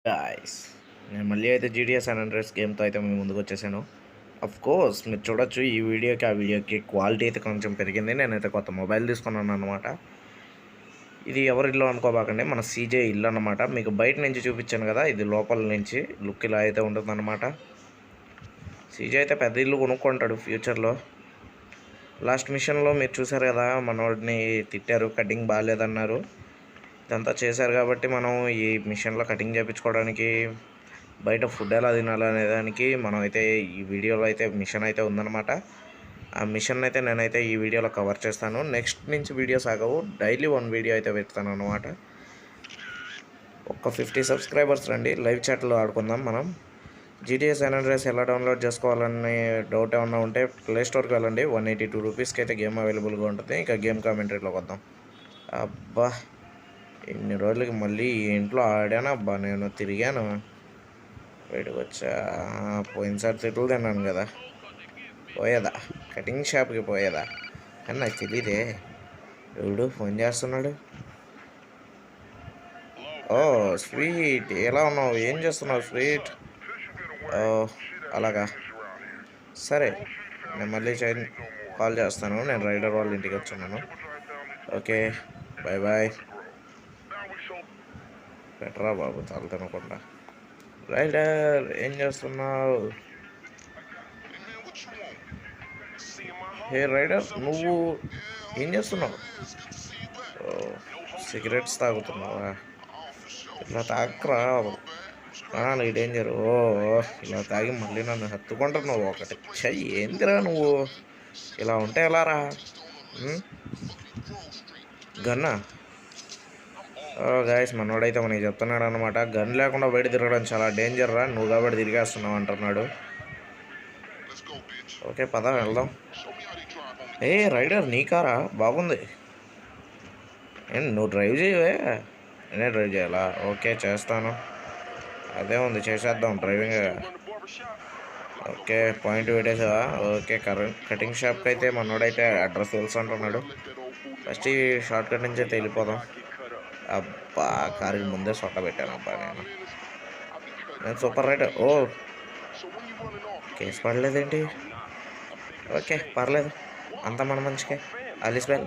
Guys, నేను మళ్ళీ అయితే జీటీఏ సాన్ అండ్రెస్ గేమ్తో అయితే మేము ముందుకు వచ్చేసాను. కోర్స్ మీరు చూడొచ్చు, ఈ వీడియోకి ఆ వీడియోకి క్వాలిటీ అయితే కొంచెం పెరిగింది. నేనైతే కొత్త మొబైల్ తీసుకున్నాను అనమాట. ఇది ఎవరి ఇల్లు అనుకోబాకండి, మన సీజే ఇల్లు అనమాట. మీకు బయట నుంచి చూపించాను కదా, ఇది లోపల నుంచి లుక్ ఇలా అయితే ఉంటుందన్నమాట. సీజే అయితే పెద్ద ఇల్లు కొనుక్కుంటాడు ఫ్యూచర్లో. లాస్ట్ మిషన్లో మీరు చూసారు కదా, మనోడిని తిట్టారు, కటింగ్ బాగాలేదన్నారు. ఇదంతా చేశారు కాబట్టి మనం ఈ మిషన్లో కటింగ్ చేయించుకోవడానికి, బయట ఫుడ్ ఎలా తినాలనే దానికి మనం అయితే ఈ వీడియోలో అయితే మిషన్ అయితే ఉందన్నమాట. ఆ మిషన్ అయితే నేనైతే ఈ వీడియోలో కవర్ చేస్తాను. నెక్స్ట్ నుంచి వీడియోస్ ఆగవు, డైలీ వన్ వీడియో అయితే పెడతాను అనమాట. ఒక 50 సబ్స్క్రైబర్స్ రండి, లైవ్ చాట్లో ఆడుకుందాం మనం. జీటీఏ సాన్ అండ్రెస్ ఎలా డౌన్లోడ్ చేసుకోవాలని డౌట్ ఏమన్నా ఉంటే ప్లేస్టోర్కి వెళ్ళండి. 182 రూపీస్కి అయితే గేమ్ అవైలబుల్గా ఉంటుంది. ఇంకా గేమ్ కామెంటరీలోకి వద్దాం. అబ్బా, ఇన్ని రోజులకి మళ్ళీ ఇంట్లో ఆడాను. అబ్బా, నేను తిరిగాను, బయటకు వచ్చా. పోయినసారి తిట్లు తిన్నాను కదా, పోయేదా కటింగ్ షాప్కి పోయేదా కానీ నాకు తెలియదే. ఎవడు ఫోన్ చేస్తున్నాడు? ఓ స్వీట్, ఎలా ఉన్నావు? ఏం చేస్తున్నావు స్వీట్? ఓ అలాగా, సరే నేను మళ్ళీ కాల్ చేస్తాను. నేను రైడర్ వాళ్ళ ఇంటికి వచ్చున్నాను. Okay, bye bye. పెట్టరా బాబు, తల తినకుండా. రైడర్, ఏం చేస్తున్నావు? హే రైడర్, నువ్వు ఏం చేస్తున్నావు? సిగరెట్స్ తాగుతున్నావా? ఇలా తాగరా, ప్రాణాలకి డేంజర్. ఓ ఇలా తాగి మళ్ళీ నన్ను హత్తుకుంటున్నావు ఒకటి. చెయ్యి, ఏందిరా నువ్వు ఇలా ఉంటే ఎలారా? గన్నా గాయస్, మనోడైతే మనకి చెప్తున్నాడు అనమాట, గన్ లేకుండా బయట తిరగడం చాలా డేంజర్ రా, నువ్వు కాబట్టి తిరిగేస్తున్నావు అంటున్నాడు. ఓకే పద వెళ్దాం. ఏ రైడర్, నీ కారా? బాగుంది. నువ్వు డ్రైవ్ చేయవే, నేనే డ్రైవ్ చేయాలా? ఓకే చేస్తాను, అదే ఉంది, చేసేద్దాం డ్రైవింగ్. ఓకే, పాయింట్ పెట్టేసావా? ఓకే, కటింగ్ షాప్కి అయితే మనోడైతే అడ్రస్ తెలుసు అంటున్నాడు. ఫస్ట్ ఈ షార్ట్ కట్ నుంచి అయితే వెళ్ళిపోదాం. అబ్బా, కారు ముందే సొట్ట పెట్టాను. అబ్బా, నేను సూపర్ రైడర్. ఓ కేసు పడలేదేంటి? ఓకే పర్లేదు, అంతా మన మంచికే. అలిసిపోయి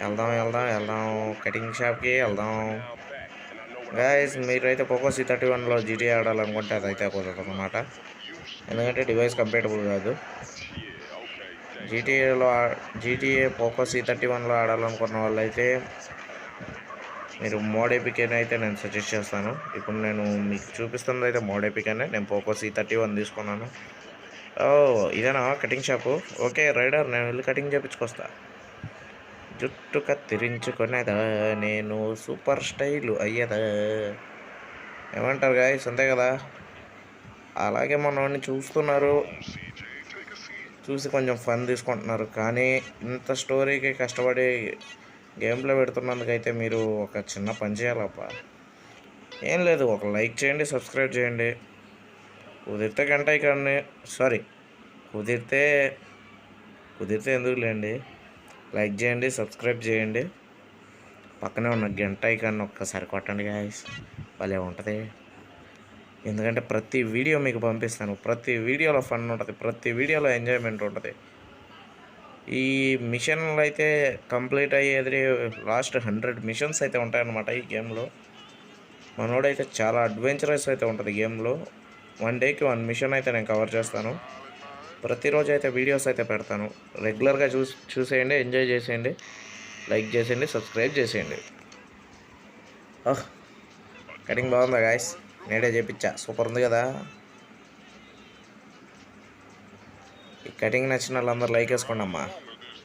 వెళ్దాం వెళ్దాం వెళ్దాం, కటింగ్ షాప్కి వెళ్దాం. గాయస్, మీరైతే పోకో C31లో జీటీఏ ఆడాలనుకుంటే అదైతే కుదరదు అనమాట, ఎందుకంటే డివైస్ కంపాటబుల్ కాదు. జీటీఏ పోకో C31లో ఆడాలనుకున్న వాళ్ళైతే మీరు మోడ్ ఏపీకేని అయితే నేను సజెస్ట్ చేస్తాను. ఇప్పుడు నేను మీకు చూపిస్తుంది అయితే మోడ్ ఏపీకేనే. నేను పోకో C31 తీసుకున్నాను. ఓ ఇదేనా కటింగ్ షాపు? ఓకే రైడర్, నేను వెళ్ళి కటింగ్ చేయించుకొస్తా. జుట్టు కత్తిరించుకునేదా నేను సూపర్ స్టైల్ అయ్యేదా, ఏమంటారు గాయస్? అంతే కదా. అలాగే మనల్ని చూస్తున్నారు, చూసి కొంచెం ఫన్ తీసుకుంటున్నారు, కానీ ఇంత స్టోరీకి కష్టపడి గేమ్ ప్లే పెడుతున్నందుకైతే మీరు ఒక చిన్న పని చేయాలప్ప. ఏం లేదు, ఒక లైక్ చేయండి, సబ్స్క్రైబ్ చేయండి. కుదిరితే గంట ఐకాన్ని, సారీ, కుదిరితే ఎందుకు లేండి, లైక్ చేయండి, సబ్స్క్రైబ్ చేయండి. పక్కనే ఉన్న గంట ఐకాన్ని ఒక్కసారి కొట్టండి గాయస్, భలే ఉంటుంది. ఎందుకంటే ప్రతి వీడియో మీకు పంపిస్తాను, ప్రతి వీడియోలో ఫన్ ఉంటుంది, ప్రతి వీడియోలో ఎంజాయ్మెంట్ ఉంటుంది. ఈ మిషన్లు అయితే కంప్లీట్ అయ్యేది లాస్ట్ 100 మిషన్స్ అయితే ఉంటాయన్నమాట ఈ గేమ్లో. మనోడైతే చాలా అడ్వెంచరస్ అయితే ఉంటుంది గేమ్లో. 1 డేకి 1 మిషన్ అయితే నేను కవర్ చేస్తాను. ప్రతిరోజు అయితే వీడియోస్ అయితే పెడతాను. రెగ్యులర్గా చూసేయండి, ఎంజాయ్ చేసేయండి, లైక్ చేసేయండి, సబ్స్క్రైబ్ చేసేయండి. కటింగ్ బాగుందా గాయస్? నేడే చేపించా, సూపర్ ఉంది కదా. ఈ కటింగ్ నచ్చిన వాళ్ళందరూ లైక్ వేసుకోండి అమ్మా.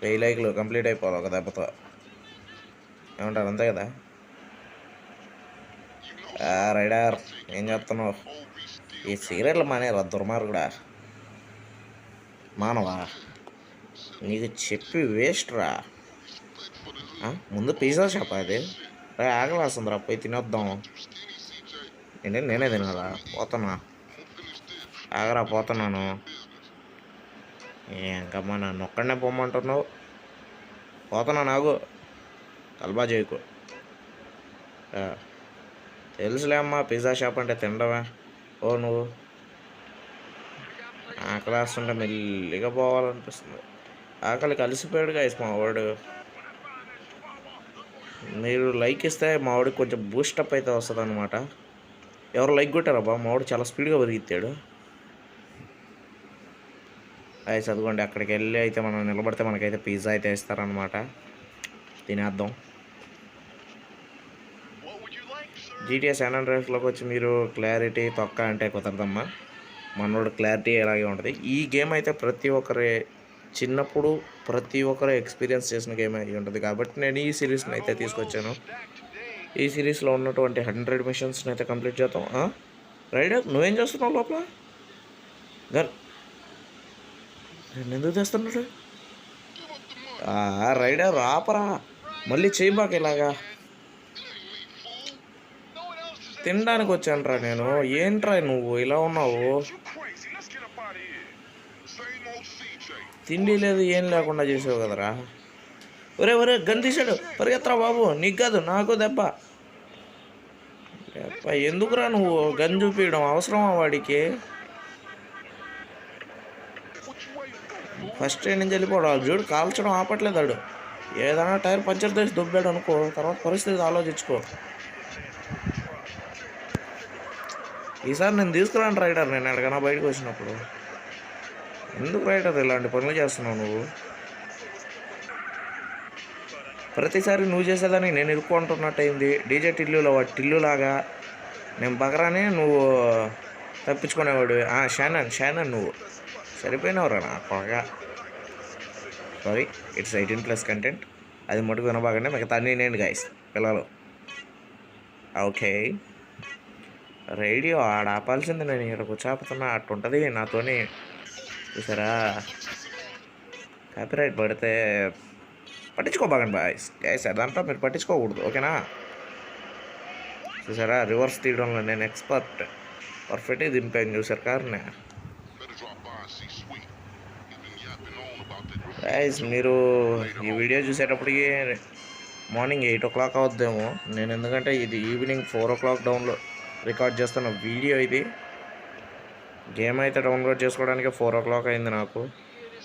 1000 లైక్లు కంప్లీట్ అయిపోవాలి ఒక దెబ్బతో, ఏమంటారు? అంతే కదా. రైడర్, ఏం చెప్తున్నావు? ఈ సిగరెట్లు మానేరా దుర్మార్గుడా, మానవా, నీకు చెప్పి వేస్ట్ రా. ముందు పిజ్జా షాప్ అది, ఆకలి వస్తుందిరా, పోయి తినొద్దాం. నేనే తినాలా? పోతున్నా, ఆగరా, పోతున్నాను. ఇంకమ్మా నన్ను ఒక్కడనే పోమంటున్నావు, పోతున్నా, నాకు కల్బా చేయకు. తెలుసులే అమ్మా, పిజ్జా షాప్ అంటే తినడమే. ఓ నువ్వు ఆకలి వేస్తుంటే మెల్లిగా పోవాలనిపిస్తుంది. ఆకలి కలిసిపోయాడు గాయస్ మా వాడు. మీరు లైక్ ఇస్తే మా వాడికి కొంచెం బూస్టప్ అయితే వస్తుంది అనమాట. ఎవరు లైక్ కొట్టారబ్బా? మా వాడు చాలా స్పీడ్గా పెరిగిస్తాడు. అది చదువుకోండి. అక్కడికి వెళ్ళి అయితే మనం నిలబడితే మనకైతే పిజ్జా అయితే ఇస్తారనమాట. తినేద్దాం. GTA San Andreasలోకి వచ్చి మీరు క్లారిటీ తొక్క అంటే కుదరదమ్మా. మనోడు క్లారిటీ ఎలాగే ఉంటుంది. ఈ గేమ్ అయితే ప్రతి ఒక్కరి చిన్నప్పుడు ప్రతి ఒక్కరు ఎక్స్పీరియన్స్ చేసిన గేమ్ అయి ఉంటుంది కాబట్టి నేను ఈ సిరీస్ని అయితే తీసుకొచ్చాను. ఈ సిరీస్లో ఉన్నటువంటి 100 మిషన్స్ని అయితే కంప్లీట్ చేద్దాం. రైడర్ నువ్వేం చేస్తున్నావు లోపల? ఎందుకు తెస్తున్నాడు? రైడర్ ఆపరా, మళ్ళీ చేయబాక ఇలాగా. తినడానికి వచ్చానురా నేను. ఏంట్రా నువ్వు ఇలా ఉన్నావు? తిండి లేదు ఏం లేకుండా చేసావు కదరా. ఒరే గన్ తీసాడు, పరిగెత్తరా బాబు. నీకు కాదు నాకు దెబ్బ. ఎందుకురా నువ్వు గన్ చూపించడం? అవసరమా వాడికి? ఫస్ట్ నుంచి వెళ్ళిపోవడం. చూడు కాల్చడం ఆపట్లేదాడు. ఏదైనా టైర్ పంచర్ చేసి దుబ్బాడు అనుకో, తర్వాత పరిస్థితి ఆలోచించుకో. ఈసారి నేను తీసుకురాను రైడర్. నేను ఎక్కడికైనా బయటకు వచ్చినప్పుడు. ఎందుకు రైడర్ ఇలాంటి పనులు చేస్తున్నావు నువ్వు? ప్రతిసారి నువ్వు చేసేదానికి నేను ఇరుక్కుంటున్నట్టయింది. డీజే టిల్లులో వాడు టిల్లులాగా. నేను బగరానే నువ్వు తప్పించుకునేవాడు. షానన్ నువ్వు సరిపోయినవరా నా కొడగా. Sorry, it's 18+ content. అది మటుకు వినబాగానే మిగతా అన్నీ నేను గాయస్ పిల్లలు. ఓకే, రేడియో ఆడ ఆపాల్సింది. నేను ఇక్కడ కూర్చోపుతున్నా అట్టుంటుంది నాతోని. చూసారా, కాపీరైట్ పడితే పట్టించుకోబాగండి బాయ్స్. అదంతా మీరు పట్టించుకోకూడదు, ఓకేనా? చూసారా, రివర్స్ తీయడంలో నేను ఎక్స్పర్ట్. పర్ఫెక్ట్గా దింపాను. చూసారు కార్ని గాయ్స్. మీరు ఈ వీడియో చూసేటప్పటికి మార్నింగ్ 8 o'clock అవుద్దేమో. నేను ఎందుకంటే ఇది ఈవినింగ్ 4 o'clock రికార్డ్ చేస్తున్న వీడియో ఇది. గేమ్ అయితే డౌన్లోడ్ చేసుకోవడానికి 4 o'clock అయింది నాకు.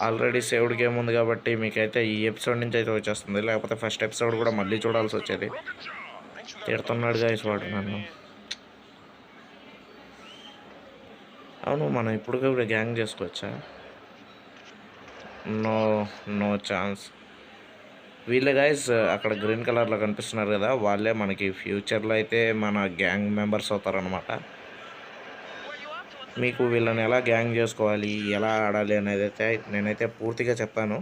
ఆల్రెడీ సేవ్డ్ గేమ్ ఉంది కాబట్టి మీకైతే ఈ ఎపిసోడ్ నుంచి అయితే వచ్చేస్తుంది. లేకపోతే ఫస్ట్ ఎపిసోడ్ కూడా మళ్ళీ చూడాల్సి వచ్చేది. తిడుతున్నాడు గాయస్ వాడు నన్ను. అవును, మనం ఇప్పుడు కూడా గ్యాంగ్ చేసుకోవచ్చా? No chance. వీళ్ళే గాయస్ అక్కడ గ్రీన్ కలర్లో కనిపిస్తున్నారు కదా, వాళ్ళే మనకి ఫ్యూచర్లో అయితే మన గ్యాంగ్ మెంబర్స్ అవుతారనమాట. మీకు వీళ్ళని ఎలా గ్యాంగ్ చేసుకోవాలి, ఎలా ఆడాలి అనేది అయితే నేనైతే పూర్తిగా చెప్తాను.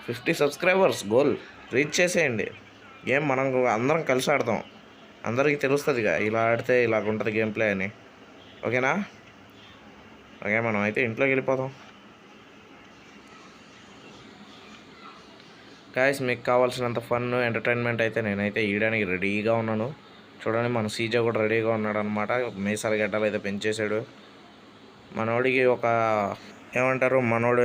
50 subscribers గోల్ రీచ్ చేసేయండి. గేమ్ మనం అందరం కలిసి ఆడతాం. అందరికీ తెలుస్తుందిగా ఇలా ఆడితే ఇలాగ ఉంటుంది గేమ్ ప్లే అని. ఓకేనా? ఓకే, మనం అయితే ఇంట్లోకి వెళ్ళిపోతాం. గాయస్, మీకు కావాల్సినంత ఫన్ ఎంటర్టైన్మెంట్ అయితే నేనైతే ఇవ్వడానికి రెడీగా ఉన్నాను. చూడండి, మన సీజే కూడా రెడీగా ఉన్నాడు అనమాట. మీసాల గడ్డలు అయితే పెంచేశాడు. మనోడికి ఒక ఏమంటారు, మనోడు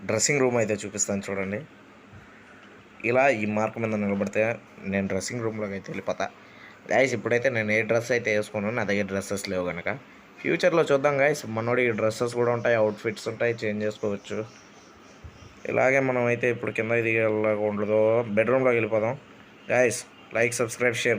డ్రెస్సింగ్ రూమ్ అయితే చూపిస్తాను చూడండి. ఇలా ఈ మార్క్ మీద నిలబడితే నేను డ్రెస్సింగ్ రూమ్లోకి అయితే వెళ్ళిపోతా. గాయస్, ఇప్పుడైతే నేను ఏ డ్రెస్ అయితే వేసుకున్నాను, నా దగ్గర డ్రెస్సెస్ లేవు కనుక. ఫ్యూచర్లో చూద్దాం గాయస్. మనోడికి డ్రెస్సెస్ కూడా ఉంటాయి, అవుట్ఫిట్స్ ఉంటాయి, చేంజ్ చేసుకోవచ్చు. ఇలాగే మనం అయితే ఇప్పుడు కింద దిగేలాగా ఉండదు. బెడ్రూమ్లోకి వెళ్ళిపోదాం. Guys, like, subscribe, share.